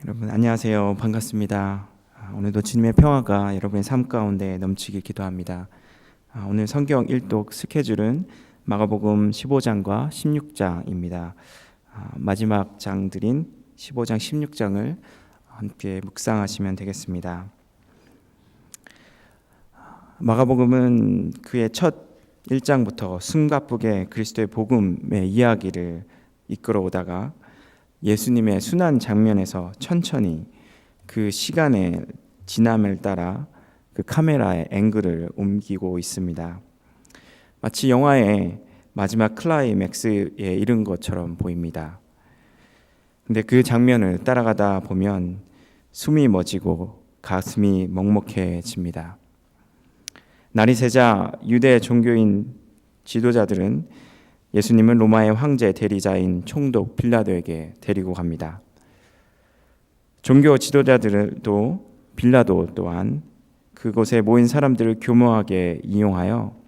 여러분 안녕하세요. 반갑습니다. 오늘도 주님의 평화가 여러분의 삶 가운데 넘치길 기도합니다. 오늘 성경 일독 스케줄은 마가복음 15장과 16장입니다. 마지막 장들인 15장, 16장을 함께 묵상하시면 되겠습니다. 마가복음은 그의 첫 1장부터 숨가쁘게 그리스도의 복음의 이야기를 이끌어오다가 예수님의 순환 장면에서 천천히 그 시간의 지남을 따라 그 카메라의 앵글을 옮기고 있습니다. 마치 영화의 마지막 클라이맥스에 이른 것처럼 보입니다. 근데 그 장면을 따라가다 보면 숨이 멎이고 가슴이 먹먹해집니다. 날이 새자 유대 종교인 지도자들은 예수님은 로마의 황제 대리자인 총독 빌라도에게 데리고 갑니다. 종교 지도자들도 빌라도 또한 그곳에 모인 사람들을 교묘하게 이용하여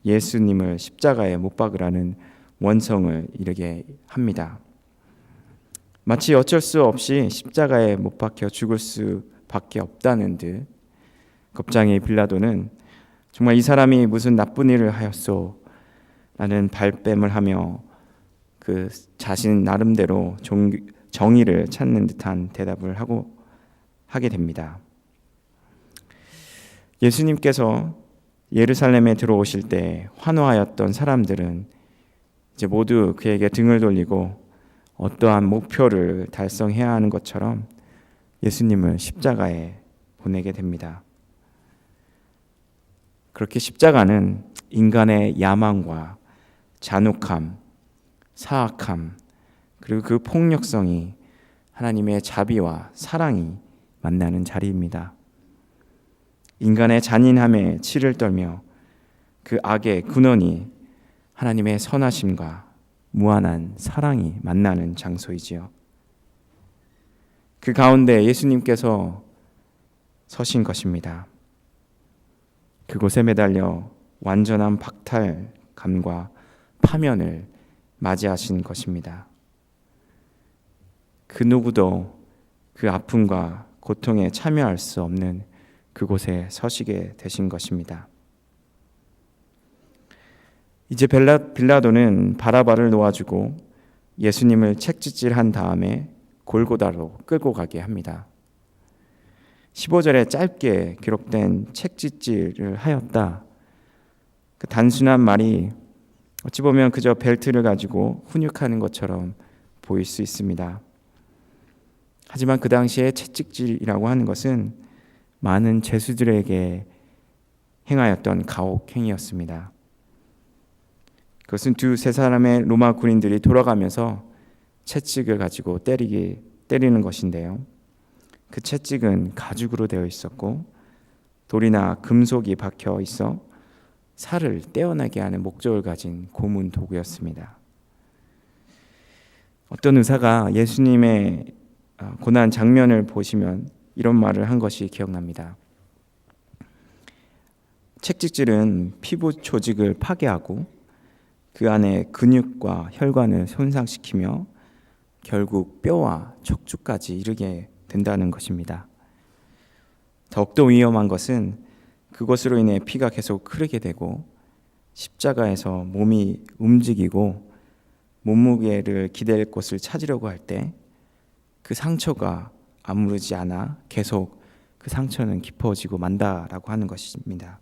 예수님을 십자가에 못 박으라는 원성을 이르게 합니다. 마치 어쩔 수 없이 십자가에 못 박혀 죽을 수밖에 없다는 듯 겁장의 빌라도는 정말 이 사람이 무슨 나쁜 일을 하였소? 라는 발뺌을 하며 그 자신 나름대로 정의를 찾는 듯한 대답을 하게 됩니다. 예수님께서 예루살렘에 들어오실 때 환호하였던 사람들은 이제 모두 그에게 등을 돌리고 어떠한 목표를 달성해야 하는 것처럼 예수님을 십자가에 보내게 됩니다. 그렇게 십자가는 인간의 야망과 잔혹함, 사악함, 그리고 그 폭력성이 하나님의 자비와 사랑이 만나는 자리입니다. 인간의 잔인함에 치를 떨며 그 악의 근원이 하나님의 선하심과 무한한 사랑이 만나는 장소이지요. 그 가운데 예수님께서 서신 것입니다. 그곳에 매달려 완전한 박탈감과 파면을 맞이하신 것입니다. 그 누구도 그 아픔과 고통에 참여할 수 없는 그곳에 서시게 되신 것입니다. 이제 빌라도는 바라바를 놓아주고 예수님을 책짓질한 다음에 골고다로 끌고 가게 합니다. 15절에 짧게 기록된 책짓질을 하였다. 그 단순한 말이 어찌 보면 그저 벨트를 가지고 훈육하는 것처럼 보일 수 있습니다. 하지만 그 당시에 채찍질이라고 하는 것은 많은 죄수들에게 행하였던 가혹행위였습니다. 그것은 두세 사람의 로마 군인들이 돌아가면서 채찍을 가지고 때리는 것인데요. 그 채찍은 가죽으로 되어 있었고 돌이나 금속이 박혀 있어 살을 떼어내게 하는 목적을 가진 고문 도구였습니다. 어떤 의사가 예수님의 고난 장면을 보시면 이런 말을 한 것이 기억납니다. 채찍질은 피부 조직을 파괴하고 그 안에 근육과 혈관을 손상시키며 결국 뼈와 척추까지 이르게 된다는 것입니다. 더욱더 위험한 것은 그것으로 인해 피가 계속 흐르게 되고 십자가에서 몸이 움직이고 몸무게를 기댈 곳을 찾으려고 할 때 그 상처가 아무르지 않아 계속 그 상처는 깊어지고 만다라고 하는 것입니다.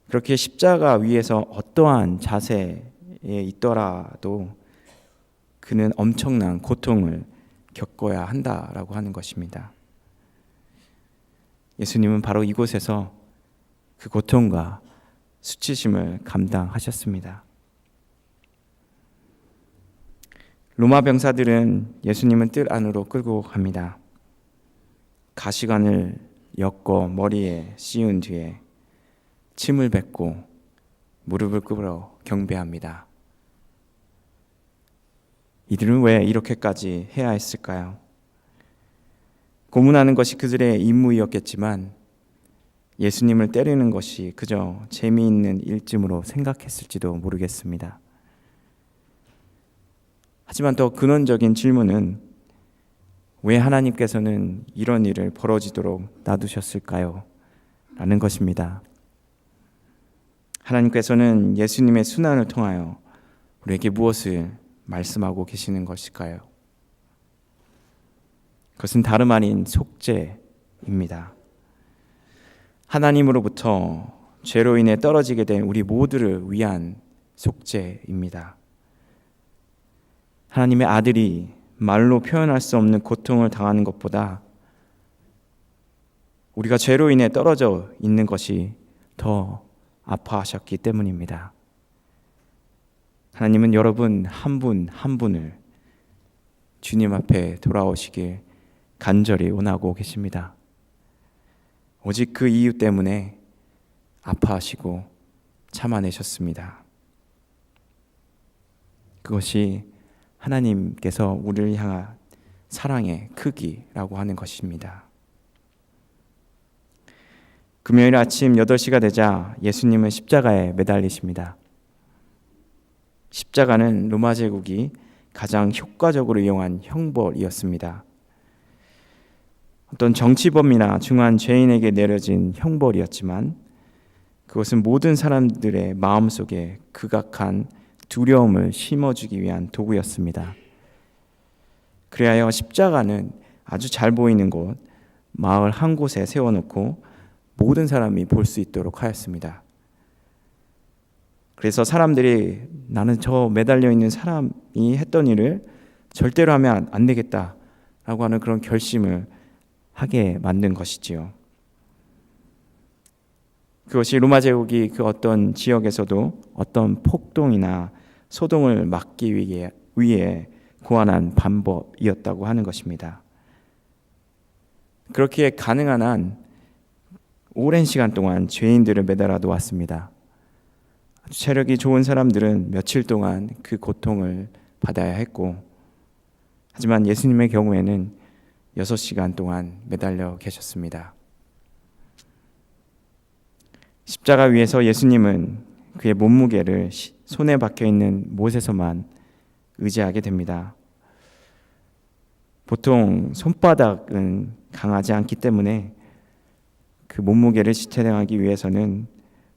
그렇게 십자가 위에서 어떠한 자세에 있더라도 그는 엄청난 고통을 겪어야 한다라고 하는 것입니다. 예수님은 바로 이곳에서 그 고통과 수치심을 감당하셨습니다. 로마 병사들은 예수님은 뜰 안으로 끌고 갑니다. 가시관을 엮어 머리에 씌운 뒤에 침을 뱉고 무릎을 꿇어 경배합니다. 이들은 왜 이렇게까지 해야 했을까요? 고문하는 것이 그들의 임무였겠지만 예수님을 때리는 것이 그저 재미있는 일쯤으로 생각했을지도 모르겠습니다. 하지만 더 근원적인 질문은 왜 하나님께서는 이런 일을 벌어지도록 놔두셨을까요? 라는 것입니다. 하나님께서는 예수님의 순환을 통하여 우리에게 무엇을 말씀하고 계시는 것일까요? 그것은 다름 아닌 속죄입니다. 하나님으로부터 죄로 인해 떨어지게 된 우리 모두를 위한 속죄입니다. 하나님의 아들이 말로 표현할 수 없는 고통을 당하는 것보다 우리가 죄로 인해 떨어져 있는 것이 더 아파하셨기 때문입니다. 하나님은 여러분 한 분 한 분을 주님 앞에 돌아오시길 간절히 원하고 계십니다. 오직 그 이유 때문에 아파하시고 참아내셨습니다. 그것이 하나님께서 우리를 향한 사랑의 크기라고 하는 것입니다. 금요일 아침 8시가 되자 예수님은 십자가에 매달리십니다. 십자가는 로마 제국이 가장 효과적으로 이용한 형벌이었습니다. 어떤 정치범이나 중한 죄인에게 내려진 형벌이었지만 그것은 모든 사람들의 마음속에 극악한 두려움을 심어주기 위한 도구였습니다. 그리하여 십자가는 아주 잘 보이는 곳, 마을 한 곳에 세워놓고 모든 사람이 볼 수 있도록 하였습니다. 그래서 사람들이 나는 저 매달려 있는 사람이 했던 일을 절대로 하면 안 되겠다라고 하는 그런 결심을 하게 만든 것이지요. 그것이 로마 제국이 그 어떤 지역에서도 어떤 폭동이나 소동을 막기 위해 고안한 방법이었다고 하는 것입니다. 그렇게 가능한 한 오랜 시간 동안 죄인들을 매달아 놓았습니다. 아주 체력이 좋은 사람들은 며칠 동안 그 고통을 받아야 했고, 하지만 예수님의 경우에는 6시간 동안 매달려 계셨습니다. 십자가 위에서 예수님은 그의 몸무게를 손에 박혀 있는 못에서만 의지하게 됩니다. 보통 손바닥은 강하지 않기 때문에 그 몸무게를 지탱하기 위해서는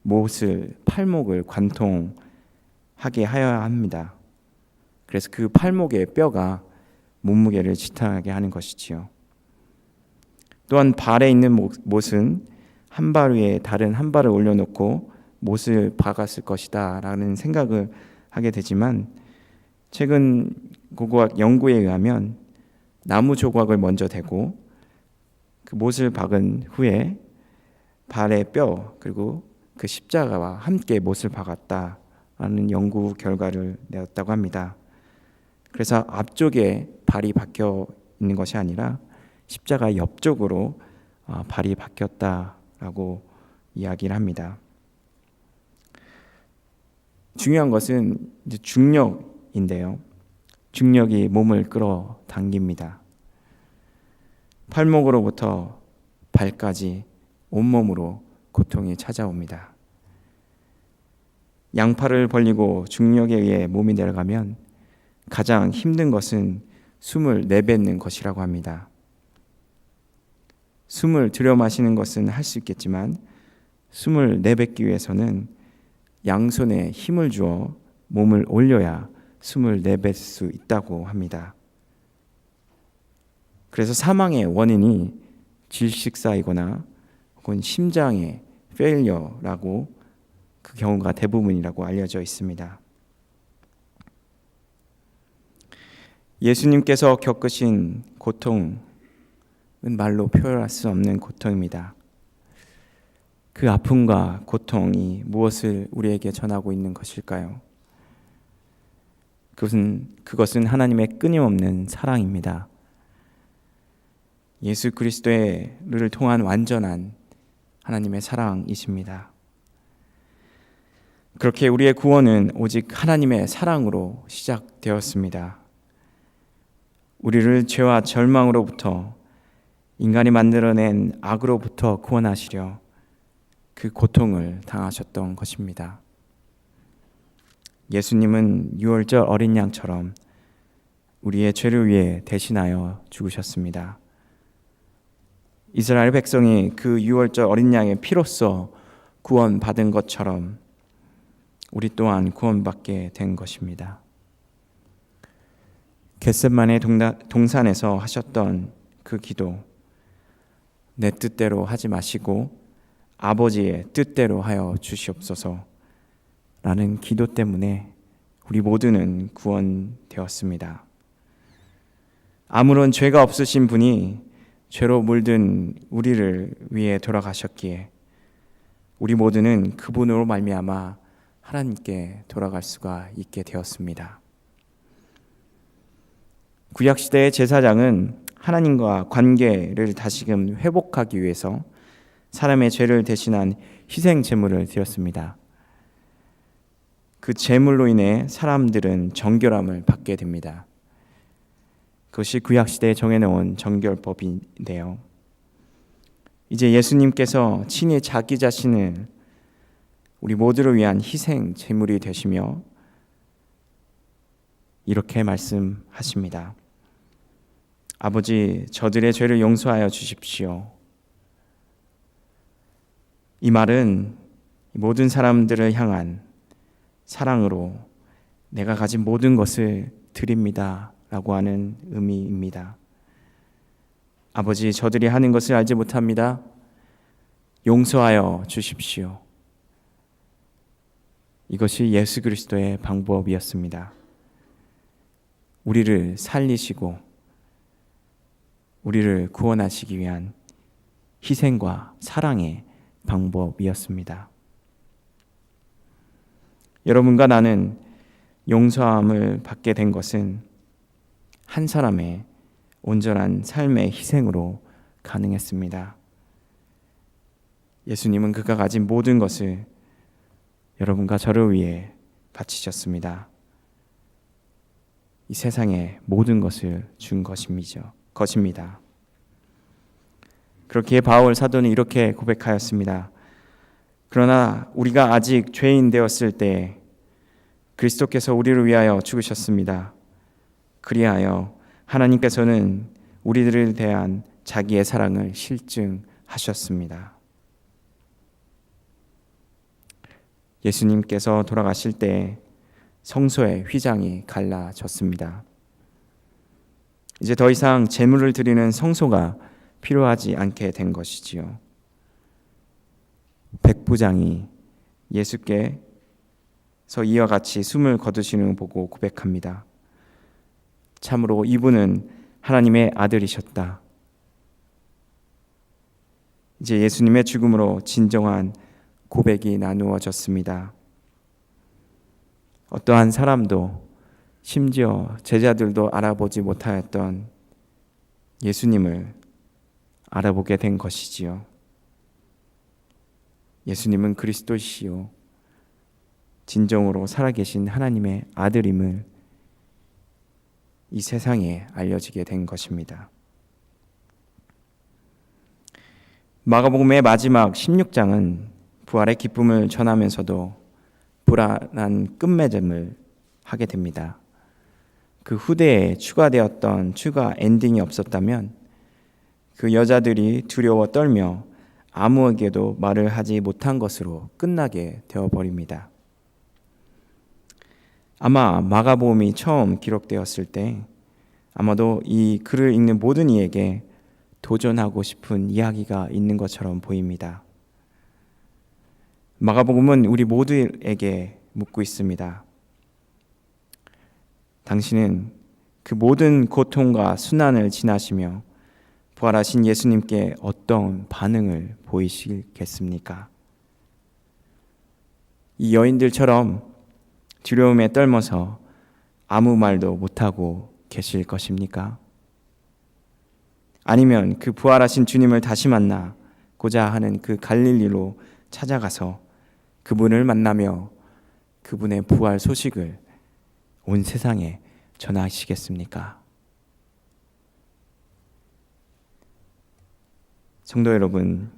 못을 팔목을 관통하게 하여야 합니다. 그래서 그 팔목의 뼈가 몸무게를 지탱하게 하는 것이지요. 또한 발에 있는 못은 한 발 위에 다른 한 발을 올려놓고 못을 박았을 것이다 라는 생각을 하게 되지만, 최근 고고학 연구에 의하면 나무 조각을 먼저 대고 그 못을 박은 후에 발의 뼈 그리고 그 십자가와 함께 못을 박았다라는 연구 결과를 내었다고 합니다. 그래서 앞쪽에 발이 박혀 있는 것이 아니라 십자가 옆쪽으로 발이 박혔다라고 이야기를 합니다. 중요한 것은 이제 중력인데요. 중력이 몸을 끌어당깁니다. 팔목으로부터 발까지 온몸으로 고통이 찾아옵니다. 양팔을 벌리고 중력에 의해 몸이 내려가면 가장 힘든 것은 숨을 내뱉는 것이라고 합니다. 숨을 들여 마시는 것은 할 수 있겠지만 숨을 내뱉기 위해서는 양손에 힘을 주어 몸을 올려야 숨을 내뱉을 수 있다고 합니다. 그래서 사망의 원인이 질식사이거나 혹은 심장의 페일리어라고 그 경우가 대부분이라고 알려져 있습니다. 예수님께서 겪으신 고통은 말로 표현할 수 없는 고통입니다. 그 아픔과 고통이 무엇을 우리에게 전하고 있는 것일까요? 그것은 하나님의 끊임없는 사랑입니다. 예수 그리스도를 통한 완전한 하나님의 사랑이십니다. 그렇게 우리의 구원은 오직 하나님의 사랑으로 시작되었습니다. 우리를 죄와 절망으로부터, 인간이 만들어낸 악으로부터 구원하시려 그 고통을 당하셨던 것입니다. 예수님은 유월절 어린 양처럼 우리의 죄를 위해 대신하여 죽으셨습니다. 이스라엘 백성이 그 유월절 어린 양의 피로써 구원받은 것처럼 우리 또한 구원받게 된 것입니다. 겟세마네 동산에서 하셨던 그 기도, 내 뜻대로 하지 마시고 아버지의 뜻대로 하여 주시옵소서 라는 기도 때문에 우리 모두는 구원되었습니다. 아무런 죄가 없으신 분이 죄로 물든 우리를 위해 돌아가셨기에 우리 모두는 그분으로 말미암아 하나님께 돌아갈 수가 있게 되었습니다. 구약시대의 제사장은 하나님과 관계를 다시금 회복하기 위해서 사람의 죄를 대신한 희생 제물을 드렸습니다. 그 제물로 인해 사람들은 정결함을 받게 됩니다. 그것이 구약시대에 정해놓은 정결법인데요. 이제 예수님께서 친히 자기 자신을 우리 모두를 위한 희생 제물이 되시며 이렇게 말씀하십니다. 아버지, 저들의 죄를 용서하여 주십시오. 이 말은 모든 사람들을 향한 사랑으로 내가 가진 모든 것을 드립니다 라고 하는 의미입니다. 아버지, 저들이 하는 것을 알지 못합니다. 용서하여 주십시오. 이것이 예수 그리스도의 방법이었습니다. 우리를 살리시고 우리를 구원하시기 위한 희생과 사랑의 방법이었습니다. 여러분과 나는 용서함을 받게 된 것은 한 사람의 온전한 삶의 희생으로 가능했습니다. 예수님은 그가 가진 모든 것을 여러분과 저를 위해 바치셨습니다. 이 세상의 모든 것을 준 것입니다. 그렇기에 바울 사도는 이렇게 고백하였습니다. 그러나 우리가 아직 죄인 되었을 때 그리스도께서 우리를 위하여 죽으셨습니다. 그리하여 하나님께서는 우리들에 대한 자기의 사랑을 실증하셨습니다. 예수님께서 돌아가실 때 성소의 휘장이 갈라졌습니다. 이제 더 이상 제물을 드리는 성소가 필요하지 않게 된 것이지요. 백부장이 예수께서 이와 같이 숨을 거두시는 걸 보고 고백합니다. 참으로 이분은 하나님의 아들이셨다. 이제 예수님의 죽음으로 진정한 고백이 나누어졌습니다. 어떠한 사람도 심지어 제자들도 알아보지 못하였던 예수님을 알아보게 된 것이지요. 예수님은 그리스도시요 진정으로 살아계신 하나님의 아들임을 이 세상에 알려지게 된 것입니다. 마가복음의 마지막 16장은 부활의 기쁨을 전하면서도 불안한 끝맺음을 하게 됩니다. 그 후대에 추가되었던 추가 엔딩이 없었다면 그 여자들이 두려워 떨며 아무에게도 말을 하지 못한 것으로 끝나게 되어버립니다. 아마 마가복음이 처음 기록되었을 때 아마도 이 글을 읽는 모든 이에게 도전하고 싶은 이야기가 있는 것처럼 보입니다. 마가복음은 우리 모두에게 묻고 있습니다. 당신은 그 모든 고통과 순환을 지나시며 부활하신 예수님께 어떤 반응을 보이시겠습니까? 이 여인들처럼 두려움에 떨면서 아무 말도 못하고 계실 것입니까? 아니면 그 부활하신 주님을 다시 만나고자 하는 그 갈릴리로 찾아가서 그분을 만나며 그분의 부활 소식을 온 세상에 전하시겠습니까? 성도 여러분,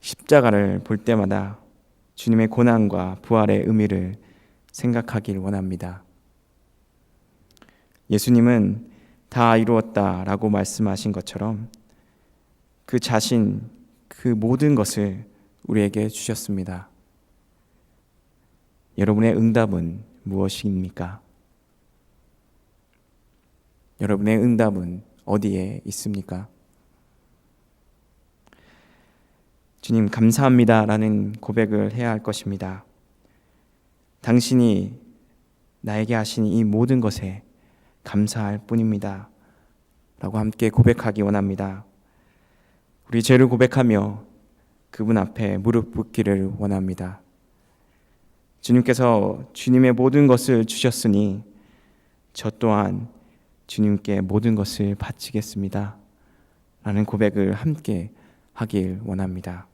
십자가를 볼 때마다 주님의 고난과 부활의 의미를 생각하길 원합니다. 예수님은 다 이루었다라고 말씀하신 것처럼 그 자신, 그 모든 것을 우리에게 주셨습니다. 여러분의 응답은 무엇입니까? 여러분의 응답은 어디에 있습니까? 주님, 감사합니다라는 고백을 해야 할 것입니다. 당신이 나에게 하신 이 모든 것에 감사할 뿐입니다. 라고 함께 고백하기 원합니다. 우리 죄를 고백하며 그분 앞에 무릎 꿇기를 원합니다. 주님께서 주님의 모든 것을 주셨으니 저 또한 주님께 모든 것을 바치겠습니다. 라는 고백을 함께 하길 원합니다.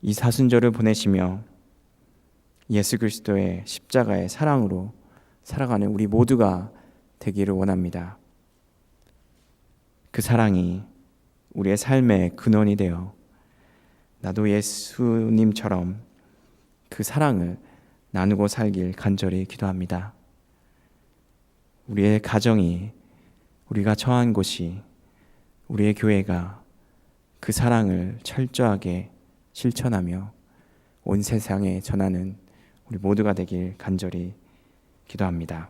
이 사순절을 보내시며 예수 그리스도의 십자가의 사랑으로 살아가는 우리 모두가 되기를 원합니다. 그 사랑이 우리의 삶의 근원이 되어 나도 예수님처럼 그 사랑을 나누고 살길 간절히 기도합니다. 우리의 가정이, 우리가 처한 곳이, 우리의 교회가 그 사랑을 철저하게 실천하며 온 세상에 전하는 우리 모두가 되길 간절히 기도합니다.